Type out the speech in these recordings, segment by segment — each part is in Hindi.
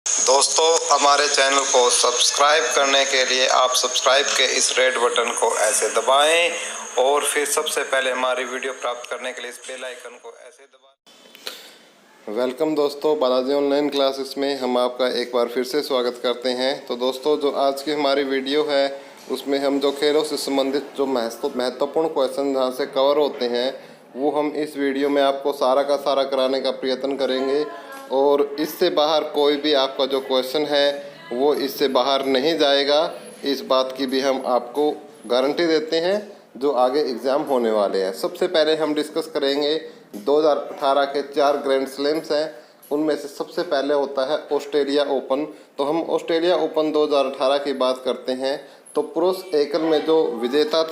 दोस्तों हमारे चैनल को सब्सक्राइब करने के लिए आप सब्सक्राइब के इस रेड बटन को ऐसे दबाएं और फिर सबसे पहले हमारी वीडियो प्राप्त करने के लिए इस बेल आइकन को ऐसे दबाएं। वेलकम दोस्तों, बालाजी ऑनलाइन क्लासेस में हम आपका एक बार फिर से स्वागत करते हैं। तो दोस्तों जो आज की हमारी वीडियो है उसमें हम जो खेलों से संबंधित जो महत्वपूर्ण क्वेश्चन जहाँ से कवर होते हैं वो हम इस वीडियो में आपको सारा का सारा कराने का प्रयत्न करेंगे और इससे बाहर कोई भी आपका जो क्वेश्चन है वो इससे बाहर नहीं जाएगा। इस बात की भी हम आपको गारंटी देते हैं जो आगे एग्ज़ाम होने वाले हैं। सबसे पहले हम डिस्कस करेंगे 2018 के 4 ग्रैंड स्लैम्स हैं, उनमें से सबसे पहले होता है ऑस्ट्रेलिया ओपन। तो हम ऑस्ट्रेलिया ओपन 2018 की बात करते हैं तो पुरुष एकल में जो विजेता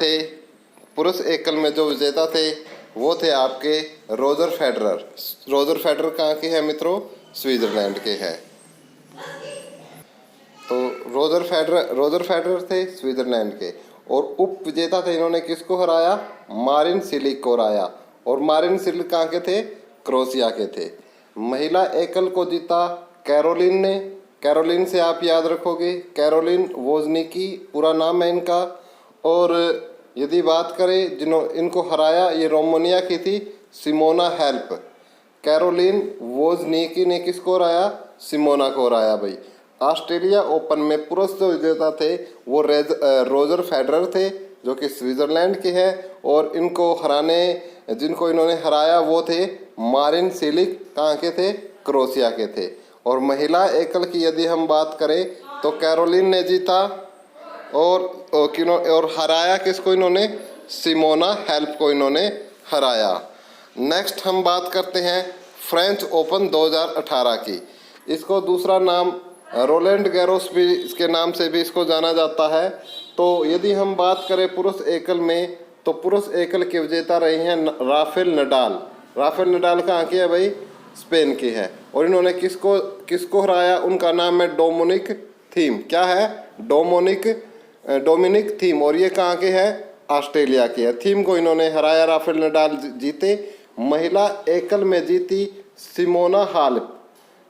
थे वो थे आपके रोजर फेडरर। रोजर फेडरर कहाँ के हैं मित्रों? स्विट्जरलैंड के हैं। तो रोजर फेडरर थे स्विट्जरलैंड के और उप विजेता थे, इन्होंने किसको हराया? मारिन सिलिक को हराया। और मारिन सिलिक कहाँ के थे? क्रोएशिया के थे। महिला एकल को जीता कैरोलिन ने। कैरोलिन से आप याद रखोगे, कैरोलिन वोजनिकी पूरा नाम है इनका। और यदि बात करें इनको हराया, ये रोमानिया की थी, सिमोना हेल्प। कैरोलिन वोजनिकी ने किसको हराया? सिमोना को हराया भाई। ऑस्ट्रेलिया ओपन में पुरुष जो विजेता थे वो रोजर फेडरर थे जो कि स्विट्जरलैंड के हैं और जिनको इन्होंने हराया वो थे मारिन सिलिक, कहाँ के थे? क्रोएशिया के थे। और महिला एकल की यदि हम बात करें तो कैरोलिन ने जीता और हराया किसको इन्होंने? सिमोना हेल्प को इन्होंने हराया। नेक्स्ट हम बात करते हैं फ्रेंच ओपन 2018 की। इसको दूसरा नाम रोलैंड गैरोस भी इसके नाम से भी इसको जाना जाता है। तो यदि हम बात करें पुरुष एकल में तो पुरुष एकल के विजेता रहे हैं राफेल नडाल। राफेल नडाल कहाँ के हैं भाई? स्पेन के हैं। और इन्होंने किसको हराया? उनका नाम है डोमिनिक थीम। क्या है? Dominic theme. और ये कहाँ के हैं? ऑस्ट्रेलिया के हैं। थीम को इन्होंने हराया, राफेल नडाल जीते। महिला एकल में जीती सिमोना हालेप।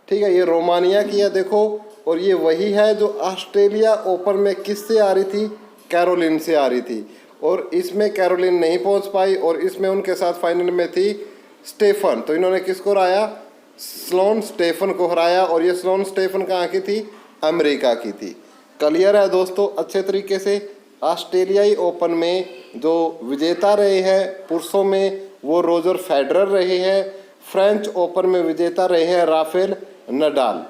ठीक है, ये रोमानिया की है देखो। और ये वही है जो ऑस्ट्रेलिया ओपन में किससे आ रही थी? कैरोलिन से आ रही थी। और इसमें कैरोलिन नहीं पहुंच पाई और इसमें उनके साथ फाइनल में थी स्टेफन। तो इन्होंने किसको हराया? स्लोन स्टेफन को हराया। और ये स्लोन स्टेफन कहाँ की थी? अमेरिका की थी। क्लियर है दोस्तों अच्छे तरीके से? ऑस्ट्रेलियाई ओपन में जो विजेता रहे हैं पुरुषों में वो रोजर फेडरर रहे हैं। फ्रेंच ओपन में विजेता रहे हैं राफेल नडाल।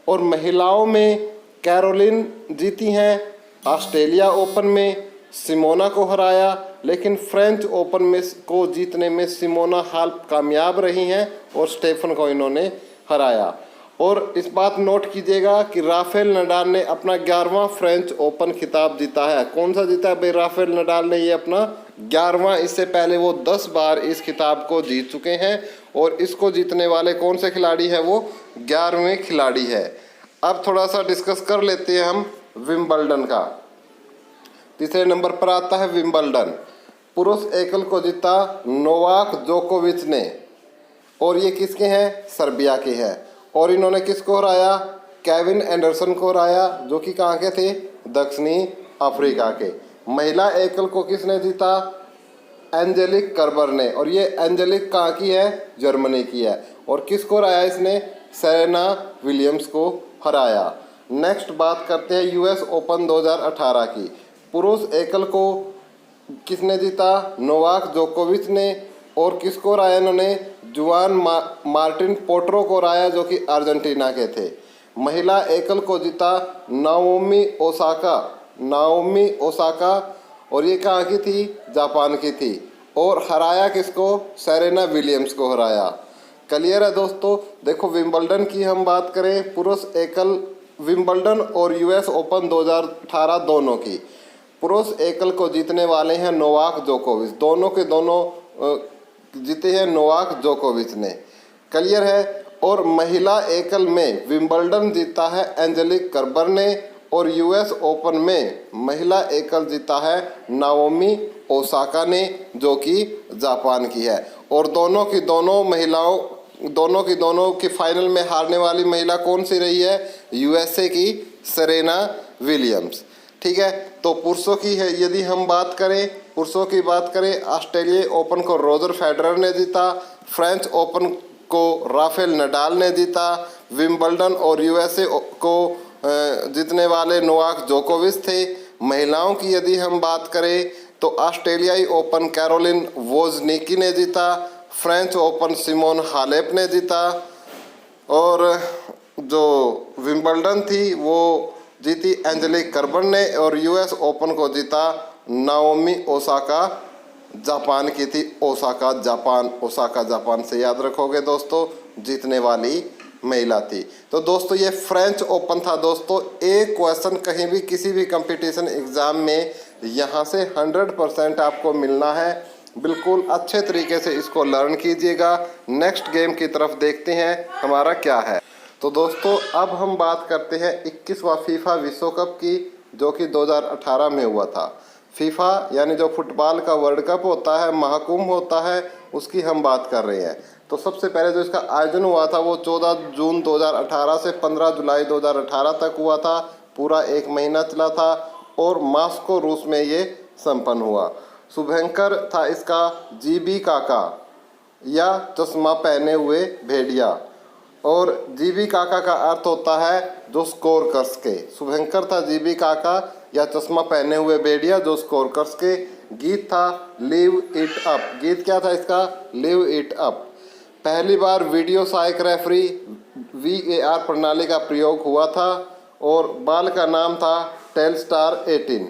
और महिलाओं में कैरोलिन जीती हैं ऑस्ट्रेलिया ओपन में, सिमोना को हराया। लेकिन फ्रेंच ओपन में को जीतने में सिमोना हालेप कामयाब रही हैं और स्टेफन को इन्होंने हराया। और इस बात नोट कीजिएगा कि राफेल नडाल ने अपना 11वां फ्रेंच ओपन खिताब जीता है। कौन सा जीता है भाई? राफेल नडाल ने ये अपना 11वां, इससे पहले वो 10 बार इस खिताब को जीत चुके हैं। और इसको जीतने वाले कौन से खिलाड़ी हैं? वो 11वें खिलाड़ी है। अब थोड़ा सा डिस्कस कर लेते हैं हम विंबलडन का। तीसरे नंबर पर आता है विंबलडन। पुरुष एकल को जीता नोवाक जोकोविच ने। और ये किसके हैं? सर्बिया के हैं। और इन्होंने किसको हराया? केविन एंडरसन को हराया जो कि कहाँ के थे? दक्षिणी अफ्रीका के। महिला एकल को किसने जीता? एंजेलिक कर्बर ने। और ये एंजेलिक कहाँ की है? जर्मनी की है। और किसको हराया इसने? सेरेना विलियम्स को हराया। नेक्स्ट बात करते हैं यूएस ओपन 2018 की। पुरुष एकल को किसने जीता? नोवाक जोकोविच ने। और किसको हराया इन्होंने? जुआन मार्टिन पोट्रो को हराया जो कि अर्जेंटीना के थे। महिला एकल को जीता नाओमी ओसाका। और ये कहाँ की थी? जापान की थी। और हराया किसको? सेरेना विलियम्स को हराया। क्लियर है दोस्तों? देखो विंबलडन की हम बात करें, पुरुष एकल विंबलडन और यूएस ओपन 2018 दोनों की, पुरुष एकल को जीतने वाले हैं नोवाक जोकोविच। दोनों के दोनों जीते हैं नोवाक जोकोविच ने। क्लियर है? और महिला एकल में विंबलडन जीता है एंजेलिक कर्बर ने। और यूएस ओपन में महिला एकल जीता है नाओमी ओसाका ने जो कि जापान की है। और दोनों की दोनों महिलाओं दोनों की फाइनल में हारने वाली महिला कौन सी रही है? यूएसए की सेरेना विलियम्स। ठीक है, तो पुरुषों की है यदि हम बात करें, ऑस्ट्रेलियाई ओपन को रोजर फेडरर ने जीता, फ्रेंच ओपन को राफेल नडाल ने जीता, विंबलडन और यूएसए को जीतने वाले नोवाक जोकोविच थे। महिलाओं की यदि हम बात करें तो ऑस्ट्रेलियाई ओपन कैरोलिन वोजनिकी ने जीता, फ्रेंच ओपन सिमोन हालेप ने जीता, और जो विंबलडन थी वो जीती एंजेलिक कर्बर ने, और यूएस ओपन को जीता नाओमी ओसाका, जापान की थी। ओसाका जापान से याद रखोगे दोस्तों, जीतने वाली महिला थी। तो दोस्तों ये फ्रेंच ओपन था दोस्तों। एक क्वेश्चन कहीं भी किसी भी कंपटीशन एग्ज़ाम में यहाँ से 100% आपको मिलना है। बिल्कुल अच्छे तरीके से इसको लर्न कीजिएगा। नेक्स्ट गेम की तरफ देखते हैं हमारा क्या है। तो दोस्तों अब हम बात करते हैं 21वां फीफा विश्व कप की, जो कि 2018 में हुआ था। फीफा यानी जो फुटबॉल का वर्ल्ड कप होता है, महाकुंभ होता है, उसकी हम बात कर रहे हैं। तो सबसे पहले जो इसका आयोजन हुआ था वो 14 जून 2018 से 15 जुलाई 2018 तक हुआ था। पूरा एक महीना चला था और मास्को रूस में ये संपन्न हुआ। शुभंकर था इसका जीबी काका या चश्मा पहने हुए भेड़िया, और जीबी काका का अर्थ होता है जो स्कोर कर सके। शुभंकर था जीबी काका या चश्मा पहने हुए भेड़िया जो स्कोर कर सके। गीत था लिव इट अप। गीत क्या था इसका? Live it up. पहली बार वीडियो सहायक रेफरी VAR प्रणाली का प्रयोग हुआ था, और बाल का नाम था टेलस्टार 18।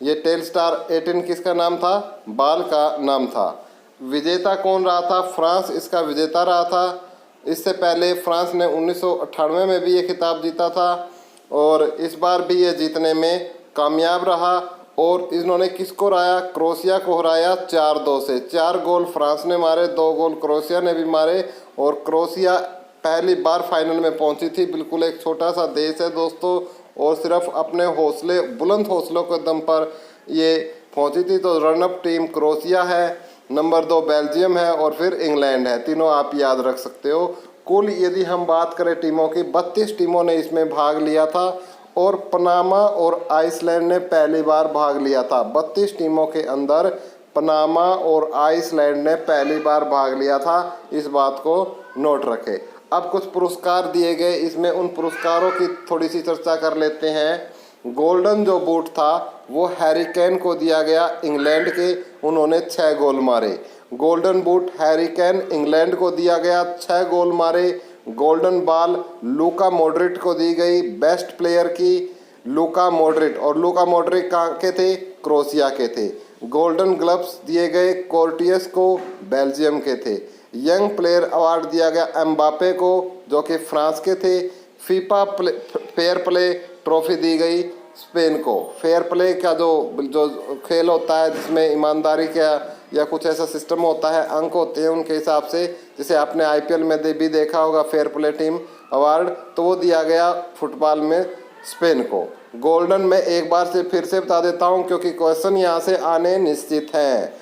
ये टेलस्टार 18 किसका नाम था? बाल का नाम था। विजेता कौन रहा था? फ्रांस इसका विजेता रहा था। इससे पहले फ्रांस ने 1998 में भी ये खिताब जीता था, और इस बार भी ये जीतने में कामयाब रहा। और इन्होंने किसको हराया? क्रोएशिया को हराया 4-2 से। 4 गोल फ्रांस ने मारे, 2 गोल क्रोएशिया ने भी मारे, और क्रोएशिया पहली बार फाइनल में पहुंची थी। बिल्कुल एक छोटा सा देश है दोस्तों, और सिर्फ अपने बुलंद हौसलों के दम पर ये पहुंची थी। तो रनअप टीम क्रोएशिया है, नंबर 2 बेल्जियम है, और फिर इंग्लैंड है। तीनों आप याद रख सकते हो। कुल यदि हम बात करें टीमों की, 32 टीमों ने इसमें भाग लिया था, और पनामा और आइसलैंड ने पहली बार भाग लिया था। 32 टीमों के अंदर पनामा और आइसलैंड ने पहली बार भाग लिया था। इस बात को नोट रखें। अब कुछ पुरस्कार दिए गए, इसमें उन पुरस्कारों की थोड़ी सी चर्चा कर लेते हैं। गोल्डन जो बूट था वो हैरी केन को दिया गया, इंग्लैंड के। उन्होंने 6 गोल मारे। Golden boot Harry Kane England को दिया गया, 6 गोल मारे। गोल्डन बॉल लूका मॉड्रिट को दी गई, बेस्ट प्लेयर की लूका मॉड्रिट, और लूका मॉड्रिट कहाँ के थे? क्रोएशिया के थे। गोल्डन ग्लव्स दिए गए कोर्टियस को, बेल्जियम के थे। यंग प्लेयर अवार्ड दिया गया एम्बापे को, जो कि फ्रांस के थे। फीफा फेयर प्ले ट्रॉफी दी गई स्पेन को। फेयर प्ले का जो खेल होता है जिसमें ईमानदारी का या कुछ ऐसा सिस्टम होता है, अंक होते हैं उनके हिसाब से, जैसे आपने IPL में भी देखा होगा फेयर प्ले टीम अवार्ड, तो वो दिया गया फुटबॉल में स्पेन को। गोल्डन में एक बार से फिर से बता देता हूँ क्योंकि क्वेश्चन यहाँ से आने निश्चित हैं।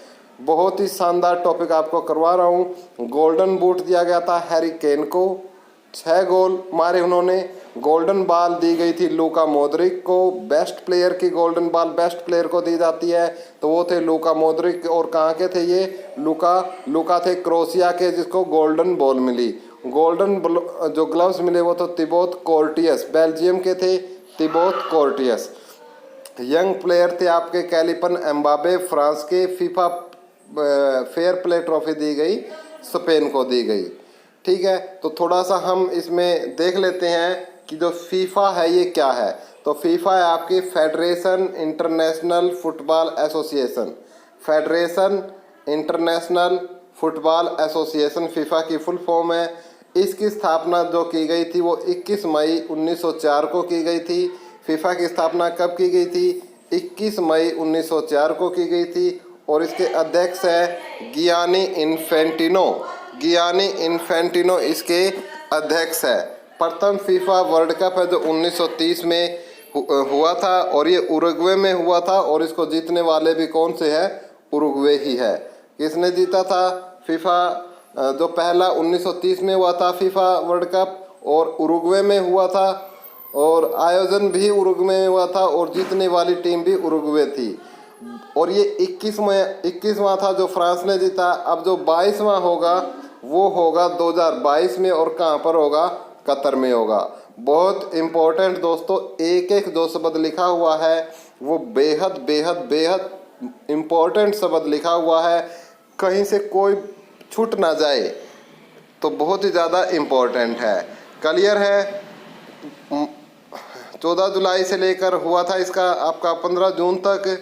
बहुत ही शानदार टॉपिक आपको करवा रहा हूँ। गोल्डन बूट दिया गया था हैरी केन को, 6 गोल मारे उन्होंने। गोल्डन बॉल दी गई थी लूका मॉड्रिक को। बेस्ट प्लेयर की गोल्डन बॉल बेस्ट प्लेयर को दी जाती है, तो वो थे लूका मॉड्रिक। और कहाँ के थे ये? लूका थे क्रोएशिया के, जिसको गोल्डन बॉल मिली। गोल्डन जो ग्लव्स मिले वो तो तिबोत कोर्टियस, बेल्जियम के थे तिबोत कोर्टियस। यंग प्लेयर थे आपके कैलिपन एम्बाबे, फ्रांस के। फीफा फेयर प्ले ट्रॉफी दी गई स्पेन को दी गई। ठीक है, तो थोड़ा सा हम इसमें देख लेते हैं कि जो फीफा है ये क्या है। तो फीफा है आपकी federation international football association. Federation international football association FIFA की फुल फॉर्म है। इसकी स्थापना जो की गई थी वो 21 मई 1904 को की गई थी। फीफा की स्थापना कब की गई थी? 21 मई 1904 को की गई थी। और इसके अध्यक्ष है गियानी इन्फेंटिनो। गियानी इन्फेंटिनो इसके अध्यक्ष है। प्रथम फीफा वर्ल्ड कप है जो 1930 में हुआ था, और ये उरुग्वे में हुआ था, और इसको जीतने वाले भी कौन से हैं? उरुग्वे ही है। किसने जीता था फीफा जो पहला 1930 में हुआ था फीफा वर्ल्ड कप, और उरुग्वे में हुआ था, और आयोजन भी उरुग्वे में हुआ था, और जीतने वाली टीम भी उरुग्वे थी। और ये 21वां था जो फ्रांस ने जीता। अब जो 22वां होगा वो होगा 2022 में, और कहाँ पर होगा? कतर में होगा। बहुत इम्पोर्टेंट दोस्तों, एक एक जो शब्द लिखा हुआ है वो बेहद बेहद बेहद इम्पोर्टेंट शब्द लिखा हुआ है, कहीं से कोई छूट ना जाए, तो बहुत ही ज़्यादा इम्पोर्टेंट है। क्लियर है? 14 जुलाई से लेकर हुआ था इसका आपका 15 जून तक,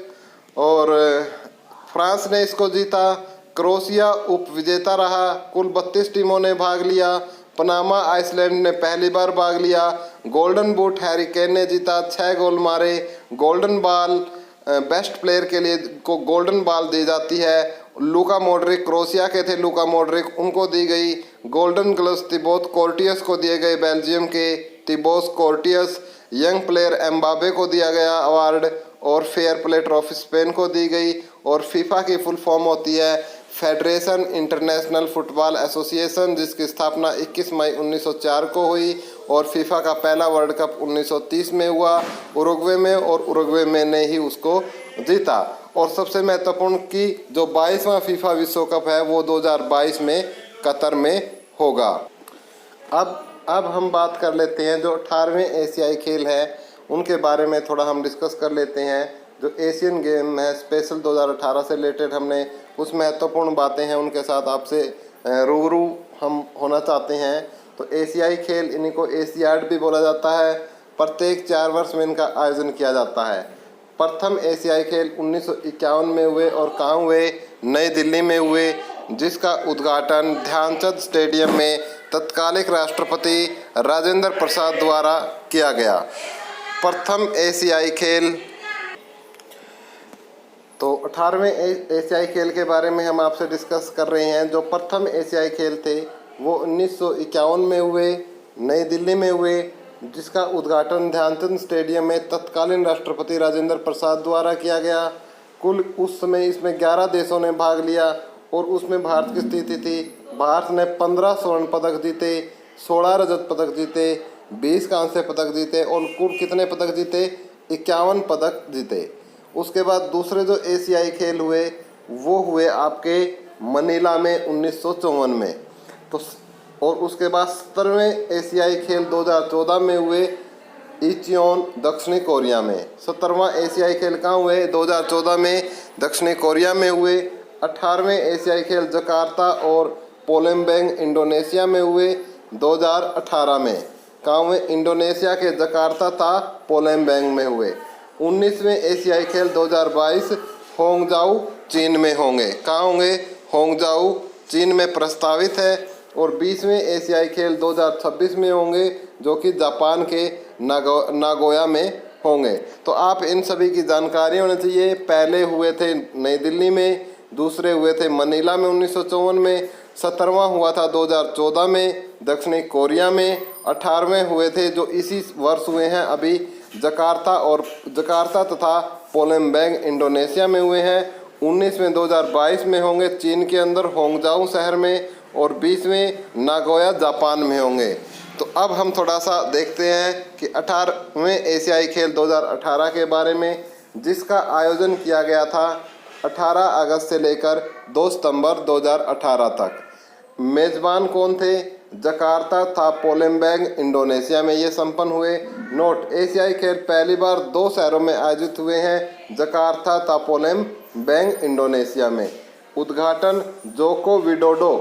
और फ्रांस ने इसको जीता। क्रोएशिया उप विजेता रहा। कुल 32 टीमों ने भाग लिया। पनामा आइसलैंड ने पहली बार भाग लिया। गोल्डन बूट हैरी केन ने जीता, 6 गोल मारे। गोल्डन बॉल बेस्ट प्लेयर के लिए को गोल्डन बॉल दी जाती है। लूका मॉड्रिक क्रोएशिया के थे, लूका मॉड्रिक, उनको दी गई। गोल्डन ग्लव्स तिबोत कोर्टियस को दिए गए, बेल्जियम के तिबोस कोर्टियस। यंग प्लेयर एम्बाबे को दिया गया अवार्ड, और फेयर प्ले ट्रॉफी स्पेन को दी गई। और फीफा की फुल फॉर्म होती है फेडरेशन इंटरनेशनल फुटबॉल एसोसिएशन, जिसकी स्थापना 21 मई 1904 को हुई। और फीफा का पहला वर्ल्ड कप 1930 में हुआ उरुग्वे में, और उरुग्वे में ने ही उसको जीता। और सबसे महत्वपूर्ण कि जो 22वां फीफा विश्व कप है वो 2022 में कतर में होगा। अब हम बात कर लेते हैं जो 18वें एशियाई खेल है उनके बारे में थोड़ा हम डिस्कस कर लेते हैं। जो एशियन गेम है स्पेशल 2018 से रिलेटेड हमने कुछ महत्वपूर्ण बातें हैं उनके साथ आपसे रूबरू हम होना चाहते हैं। तो एशियाई खेल, इन्हीं को एशियाड भी बोला जाता है। प्रत्येक 4 वर्ष में इनका आयोजन किया जाता है। प्रथम एशियाई खेल 1951 में हुए, और कहाँ हुए? नई दिल्ली में हुए, जिसका उद्घाटन ध्यानचंद स्टेडियम में तत्कालिक राष्ट्रपति राजेंद्र प्रसाद द्वारा किया गया। प्रथम एशियाई खेल। तो 18वें एशियाई खेल के बारे में हम आपसे डिस्कस कर रहे हैं। जो प्रथम एशियाई खेल थे वो 1951 में हुए, नई दिल्ली में हुए, जिसका उद्घाटन ध्यानचंद स्टेडियम में तत्कालीन राष्ट्रपति राजेंद्र प्रसाद द्वारा किया गया। कुल उस समय इसमें 11 देशों ने भाग लिया, और उसमें भारत की स्थिति थी। भारत ने 15 स्वर्ण पदक जीते, 16 रजत पदक जीते, 20 कांस्य पदक जीते, और कुल कितने पदक जीते? 51 पदक जीते। उसके बाद दूसरे जो एशियाई खेल हुए वो हुए आपके मनीला में 1954 में। तो और उसके बाद 17वें एशियाई खेल 2014 में हुए इंचियोन दक्षिणी कोरिया में। 17वां एशियाई खेल कहाँ हुए? 2014 में दक्षिणी कोरिया में हुए। 18वें एशियाई खेल जकार्ता और पोलेम्बैंग इंडोनेशिया में हुए 2018 में। कहाँ हुए? इंडोनेशिया के जकार्ता था पोलेम्बैंग में हुए। 19वें एशियाई खेल 2022 होंगजाऊ चीन में होंगे। कहाँ होंगे? होंगजाऊ चीन में प्रस्तावित है। और 20वें एशियाई खेल 2026 में होंगे, जो कि जापान के नागोया में होंगे। तो आप इन सभी की जानकारी होनी चाहिए। पहले हुए थे नई दिल्ली में, दूसरे हुए थे मनीला में 1954 में, 17वां हुआ था 2014 में दक्षिणी कोरिया में, 18वें हुए थे जो इसी वर्ष हुए हैं अभी जकार्ता तथा पोलेम्बैंग इंडोनेशिया में हुए हैं। 19वें 2022 में होंगे चीन के अंदर होंगजाऊ शहर में, और 20वें नागोया जापान में होंगे। तो अब हम थोड़ा सा देखते हैं कि 18वें एशियाई खेल 2018 के बारे में, जिसका आयोजन किया गया था 18 अगस्त से लेकर 2 सितंबर 2018 तक। मेज़बान कौन थे? जकार्ता था पोलेम्बैंग इंडोनेशिया में ये संपन्न हुए। नोट: एशियाई खेल पहली बार 2 शहरों में आयोजित हुए हैं, जकार्ता था पोलेम्बैंग इंडोनेशिया में। उद्घाटन जोको विडोडो,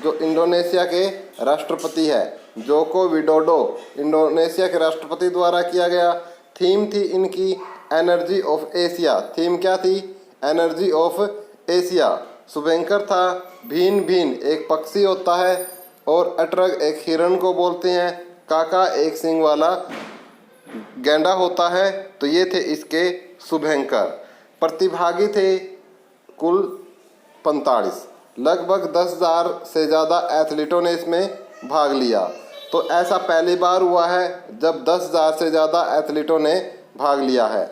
जो इंडोनेशिया के राष्ट्रपति है, जोको विडोडो इंडोनेशिया के राष्ट्रपति द्वारा किया गया। थीम थी इनकी एनर्जी ऑफ एशिया। थीम क्या थी? Energy of Asia. शुभंकर था भीन भीन एक पक्षी होता है, और अटरग एक हिरण को बोलते हैं, काका एक सींग वाला गैंडा होता है। तो ये थे इसके शुभंकर। प्रतिभागी थे कुल 45, लगभग 10,000 से ज़्यादा एथलीटों ने इसमें भाग लिया। तो ऐसा पहली बार हुआ है जब 10,000 से ज़्यादा एथलीटों ने भाग लिया है।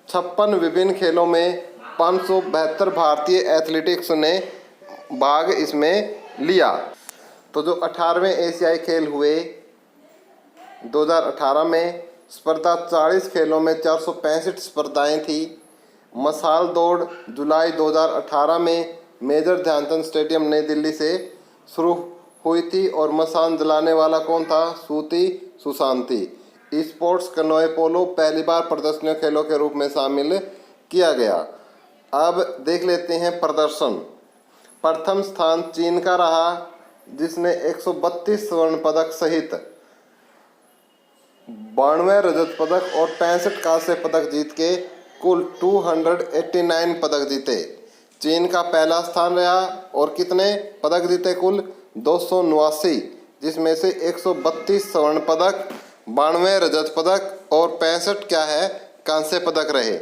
56 विभिन्न खेलों में 572 भारतीय एथलेटिक्स ने भाग इसमें लिया। तो जो 18वें एशियाई खेल हुए 2018 में, स्पर्धा 40 खेलों में 465 स्पर्धाएं थी। मसाल दौड़ जुलाई 2018 में मेजर ध्यानचंद स्टेडियम नई दिल्ली से शुरू हुई थी और मसान जलाने वाला कौन था? सूती सुशांति। स्पोर्ट्स कनोए पोलो पहली बार प्रदर्शनीय खेलों के रूप में शामिल किया गया। अब देख लेते हैं प्रदर्शन। प्रथम स्थान चीन का रहा, जिसने 132 स्वर्ण पदक सहित 92 रजत पदक और 65 कांस्य पदक जीत के कुल 289 पदक जीते। चीन का पहला स्थान रहा और कितने पदक जीते? कुल 289, जिसमें से 132 स्वर्ण पदक, 92 रजत पदक और 65 क्या है? कांस्य पदक रहे।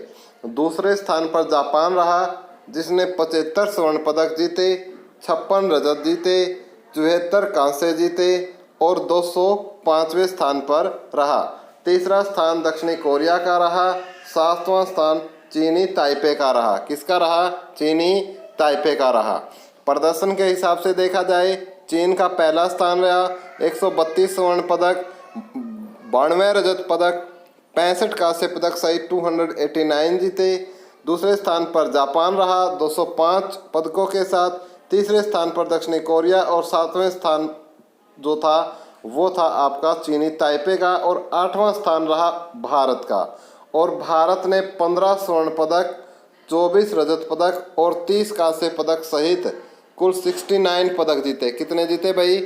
दूसरे स्थान पर जापान रहा, जिसने 75 स्वर्ण पदक जीते, 56 रजत जीते, 74 कांस्य जीते और 205वें स्थान पर रहा। तीसरा स्थान दक्षिणी कोरिया का रहा। 7वां स्थान चीनी ताइपे का रहा। किसका रहा? चीनी ताइपे का रहा। प्रदर्शन के हिसाब से देखा जाए, चीन का पहला स्थान रहा, 132 स्वर्ण पदक, 92 रजत पदक, 65 कांस्य पदक सहित 289 जीते। दूसरे स्थान पर जापान रहा 205 पदकों के साथ। तीसरे स्थान पर दक्षिणी कोरिया और 7वें स्थान जो था वो था आपका चीनी ताइपे का और 8वां स्थान रहा भारत का। और भारत ने 15 स्वर्ण पदक, 24 रजत पदक और 30 कांस्य पदक सहित कुल 69 पदक जीते। कितने जीते भाई?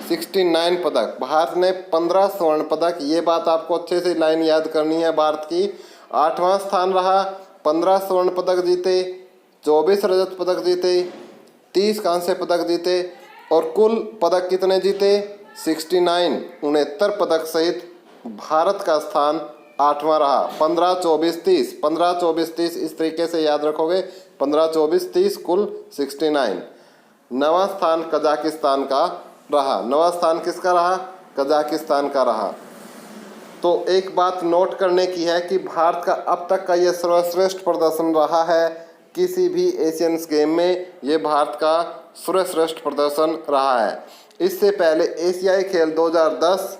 69 पदक। भारत ने 15 स्वर्ण पदक, ये बात आपको अच्छे से लाइन याद करनी है भारत की। 8वां स्थान रहा, 15 स्वर्ण पदक जीते, 24 रजत पदक जीते, 30 कांस्य पदक जीते और कुल पदक कितने जीते? 69, 69 पदक सहित भारत का स्थान 8वां रहा। 15, 24, 30, 15, 24, 30 इस तरीके से याद रखोगे। 15, 24, 30 कुल 69। 9वां स्थान कजाकिस्तान का रहा। 9वां स्थान किसका रहा? कजाकिस्तान का रहा। तो एक बात नोट करने की है कि भारत का अब तक का ये सर्वश्रेष्ठ प्रदर्शन रहा है किसी भी एशियंस गेम में। ये भारत का सर्वश्रेष्ठ प्रदर्शन रहा है। इससे पहले एशियाई खेल 2010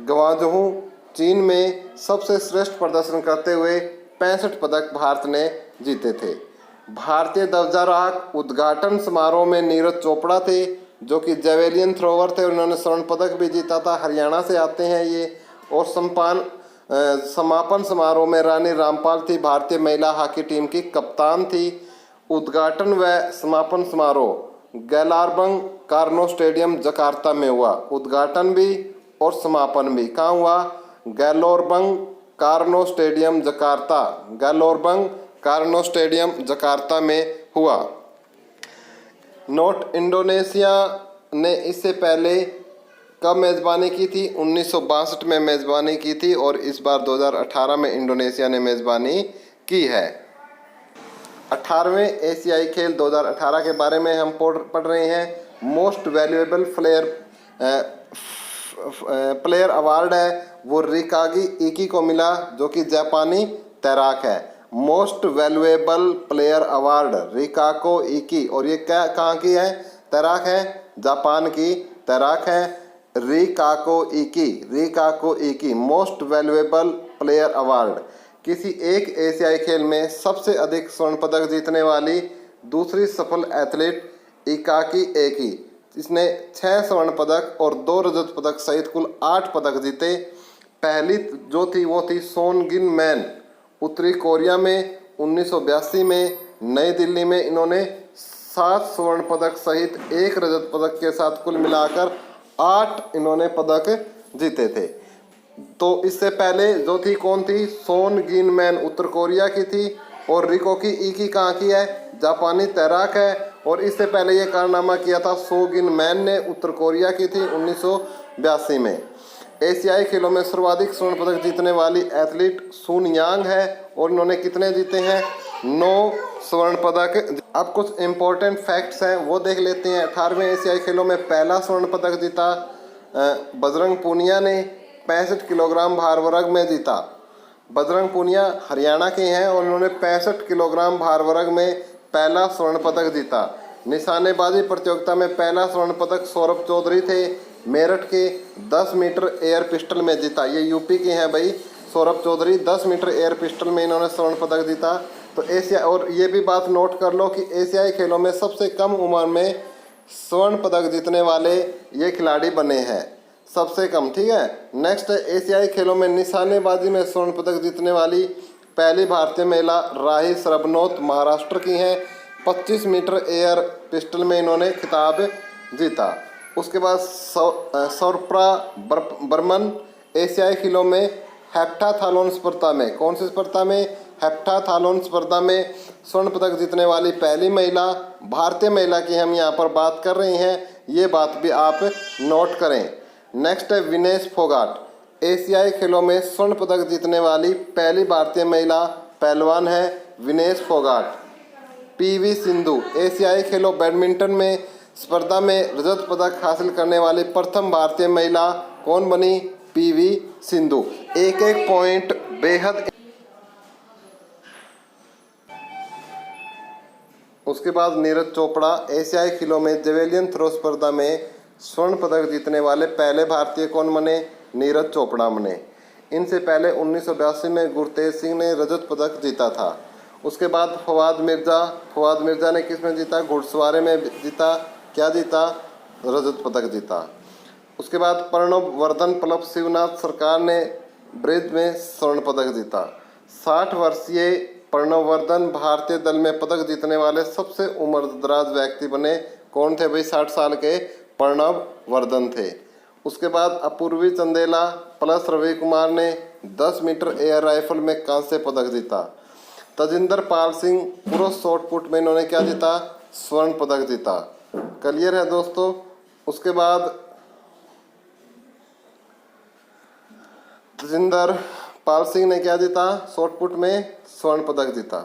ग्वांगझू चीन में सबसे श्रेष्ठ प्रदर्शन करते हुए 65 पदक भारत ने जीते थे। भारतीय ध्वजारोहक उद्घाटन समारोह में नीरज चोपड़ा थे, जो कि जेवेलियन थ्रोवर थे। उन्होंने स्वर्ण पदक भी जीता था। हरियाणा से आते हैं ये। और समापन समारोह में रानी रामपाल थी, भारतीय महिला हॉकी टीम की कप्तान थी। उद्घाटन व समापन समारोह गैलारबंग कार्नो स्टेडियम जकार्ता में हुआ। उद्घाटन भी और समापन भी कहाँ हुआ? Gelora Bung Karno stadium Jakarta, Gelora Bung Karno stadium Jakarta में हुआ। नोट, इंडोनेशिया ने इससे पहले कब मेज़बानी की थी? 1962 में मेज़बानी की थी और इस बार 2018 में इंडोनेशिया ने मेज़बानी की है। 18वें एशियाई खेल 2018 के बारे में हम पढ़ रहे हैं। मोस्ट वैल्यूएबल प्लेयर अवार्ड है वो रिकागी इकी को मिला, जो कि जापानी तैराक है। मोस्ट वैल्यूएबल प्लेयर अवार्ड रिकाको इकी, और ये क्या कहाँ की है? तैराक है, जापान की तैराक है। रिकाको इकी मोस्ट वैल्यूएबल प्लेयर अवार्ड। किसी एक एशियाई खेल में सबसे अधिक स्वर्ण पदक जीतने वाली दूसरी सफल एथलीट इकाकी एकी। इसने 6 स्वर्ण पदक और 2 रजत पदक सहित कुल 8 पदक जीते। पहली जो थी वो थी सोन गिन मैन, उत्तरी कोरिया में 1982 में नई दिल्ली में इन्होंने 7 स्वर्ण पदक सहित 1 रजत पदक के साथ कुल मिलाकर 8 इन्होंने पदक जीते थे। तो इससे पहले जो थी कौन थी? सोन गिन मैन उत्तर कोरिया की थी और रिकोकी इकी कहाँ की है? जापानी तैराक है। और इससे पहले ये कारनामा किया था सो गिन मैन ने, उत्तर कोरिया की थी 1982 में। एशियाई खेलों में सर्वाधिक स्वर्ण पदक जीतने वाली एथलीट सुन यांग है और इन्होंने कितने जीते हैं? 9 स्वर्ण पदक। अब कुछ इम्पोर्टेंट फैक्ट्स हैं वो देख लेते हैं। 18वें एशियाई खेलों में पहला स्वर्ण पदक जीता बजरंग पूनिया ने, 65 किलोग्राम भार वर्ग में जीता। बजरंग पूनिया हरियाणा के हैं और इन्होंने 65 किलोग्राम भार वर्ग में पहला स्वर्ण पदक जीता। निशानेबाजी प्रतियोगिता में पहला स्वर्ण पदक सौरभ चौधरी थे, मेरठ के 10 मीटर एयर पिस्टल में जीता। ये यूपी के हैं भाई Saurabh Chaudhary, 10 meter air pistol में इन्होंने स्वर्ण पदक जीता। तो एशिया, और ये भी बात नोट कर लो कि एशियाई खेलों में सबसे कम उम्र में स्वर्ण पदक जीतने वाले ये खिलाड़ी बने हैं, सबसे कम। ठीक है, नेक्स्ट एशियाई खेलों में निशानेबाजी में स्वर्ण पदक जीतने वाली पहली भारतीय महिला राही सरबनोत महाराष्ट्र की हैं, 25 मीटर एयर पिस्टल में इन्होंने खिताब जीता। उसके बाद सौरप्रा बर्मन एशियाई खेलों में हेप्टाथलॉन स्पर्धा में, कौन सी स्पर्धा में? हेप्टाथलॉन स्पर्धा में स्वर्ण पदक जीतने वाली पहली महिला, भारतीय महिला की हम यहाँ पर बात कर रहे हैं, ये बात भी आप नोट करें। नेक्स्ट है विनेश फोगाट, एशियाई खेलों में स्वर्ण पदक जीतने वाली पहली भारतीय महिला पहलवान है विनेश फोगाट। पीवी सिंधु, एशियाई खेलों बैडमिंटन में स्पर्धा में रजत पदक हासिल करने वाली प्रथम भारतीय महिला कौन बनी? पीवी सिंधु। एक एक पॉइंट बेहद। उसके बाद नीरज चोपड़ा, एशियाई खेलों में जेवेलियन थ्रो स्पर्धा में स्वर्ण पदक जीतने वाले पहले भारतीय कौन बने? नीरज चोपड़ा बने। इनसे पहले 1982 में गुरतेज सिंह ने रजत पदक जीता था। उसके बाद फवाद मिर्जा ने किस में जीता? घुड़सवारी में जीता। क्या जीता? रजत पदक जीता। उसके बाद प्रणब वर्धन पल्लव शिवनाथ सरकार ने ब्रिज में स्वर्ण पदक जीता। 60 वर्षीय प्रणब वर्धन भारतीय दल में पदक जीतने वाले सबसे उम्रदराज व्यक्ति बने। कौन थे भाई? 60 साल के प्रणब वर्धन थे। उसके बाद अपूर्वी चंदेला प्लस रवि कुमार ने 10 मीटर एयर राइफल में कांस्य पदक जीता। तजिंदर पाल सिंह पुरुष शॉट पुट में इन्होंने क्या जीता? स्वर्ण पदक जीता। क्लियर है दोस्तों। उसके बाद तजिंदर पाल सिंह ने क्या जीता? शॉट पुट में स्वर्ण पदक जीता।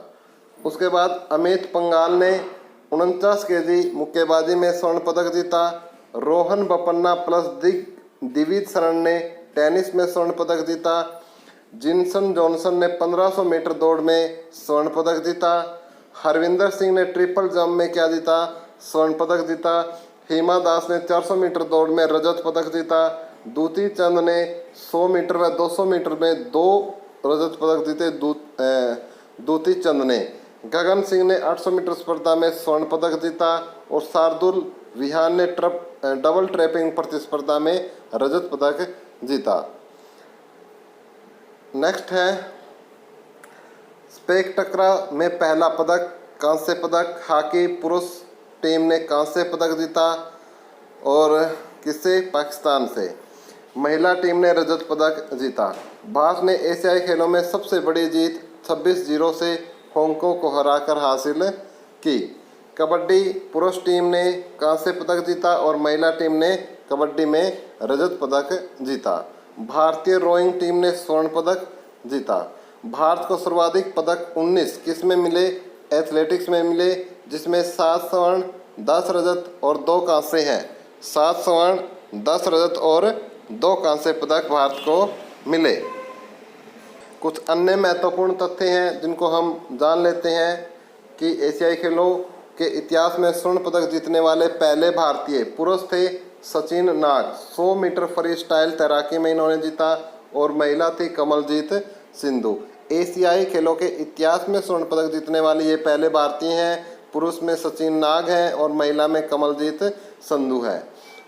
उसके बाद अमित पंघाल ने 49 केजी मुक्केबाजी में स्वर्ण पदक जीता। रोहन बपन्ना प्लस दिविज शरण ने टेनिस में स्वर्ण पदक जीता। जिनसन जॉनसन ने 1500 मीटर दौड़ में स्वर्ण पदक जीता। हरविंदर सिंह ने ट्रिपल जंप में क्या जीता? स्वर्ण पदक जीता। हिमा दास ने 400 मीटर दौड़ में रजत पदक जीता। दूती चंद ने 100 मीटर व 200 मीटर में 2 रजत पदक जीते दूती चंद ने। गगन सिंह ने 800 मीटर स्पर्धा में स्वर्ण पदक जीता और शार्दुल विहान ने डबल ट्रैपिंग प्रतिस्पर्धा में रजत पदक जीता। नेक्स्ट है स्पेक टकरा में पहला पदक, कांस्य पदक। हॉकी पुरुष टीम ने कांस्य पदक जीता और किससे? पाकिस्तान से। महिला टीम ने रजत पदक जीता। भारत ने एशियाई खेलों में सबसे बड़ी जीत 26-0 से हांगकांग को हराकर हासिल की। कबड्डी पुरुष टीम ने कांस्य पदक जीता और महिला टीम ने कबड्डी में रजत पदक जीता। भारतीय रोइंग टीम ने स्वर्ण पदक जीता। भारत को सर्वाधिक पदक 19 किस में मिले? एथलेटिक्स में मिले, जिसमें 7 स्वर्ण 10 रजत और 2 कांस्य हैं। 7 स्वर्ण 10 रजत और 2 कांस्य पदक भारत को मिले। कुछ अन्य महत्वपूर्ण तथ्य हैं जिनको हम जान लेते हैं कि एशियाई खेलों के इतिहास में स्वर्ण पदक जीतने वाले पहले भारतीय पुरुष थे सचिन नाग, 100 मीटर फ्री स्टाइल तैराकी में इन्होंने जीता और महिला थी कमलजीत सिंधु। एशियाई खेलों के इतिहास में स्वर्ण पदक जीतने वाले ये पहले भारतीय हैं। पुरुष में सचिन नाग हैं और महिला में कमलजीत संधू है।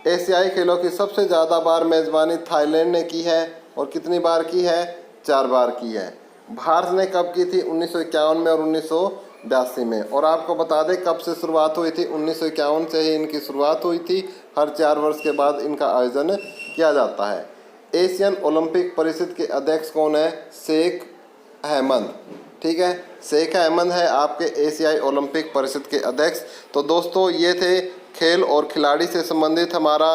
एशियाई खेलों की सबसे ज़्यादा बार मेज़बानी थाईलैंड ने की है और कितनी बार की है? 4 बार की है। भारत ने कब की थी? 1951 में और 1982 में। और आपको बता दें कब से शुरुआत हुई थी? 1951 से ही इनकी शुरुआत हुई थी। हर 4 वर्ष के बाद इनका आयोजन किया जाता है। एशियन ओलंपिक परिषद के अध्यक्ष कौन है? शेख अहमद। ठीक है, शेख अहमद है आपके एशियाई ओलंपिक परिषद के अध्यक्ष। तो दोस्तों ये थे खेल और खिलाड़ी से संबंधित हमारा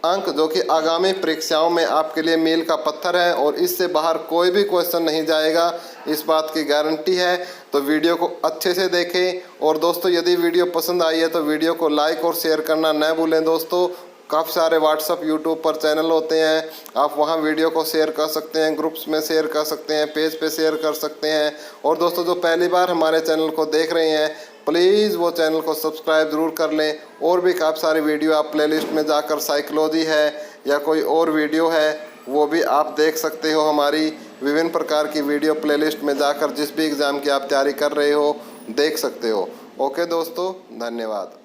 अंक, जो कि आगामी परीक्षाओं में आपके लिए मील का पत्थर है और इससे बाहर कोई भी क्वेश्चन नहीं जाएगा, इस बात की गारंटी है। तो वीडियो को अच्छे से देखें और दोस्तों यदि वीडियो पसंद आई है तो वीडियो को लाइक और शेयर करना न भूलें दोस्तों। काफ़ी सारे व्हाट्सअप यूट्यूब पर चैनल होते हैं, आप वहां वीडियो को शेयर कर सकते हैं, ग्रुप्स में शेयर कर सकते हैं, पेज पे शेयर कर सकते हैं। और दोस्तों जो पहली बार हमारे चैनल को देख रहे हैं प्लीज़ वो चैनल को सब्सक्राइब ज़रूर कर लें। और भी काफ़ी सारी वीडियो आप प्लेलिस्ट में जाकर साइकोलॉजी है या कोई और वीडियो है वो भी आप देख सकते हो। हमारी विभिन्न प्रकार की वीडियो प्लेलिस्ट में जाकर जिस भी एग्ज़ाम की आप तैयारी कर रहे हो देख सकते हो। ओके दोस्तों, धन्यवाद।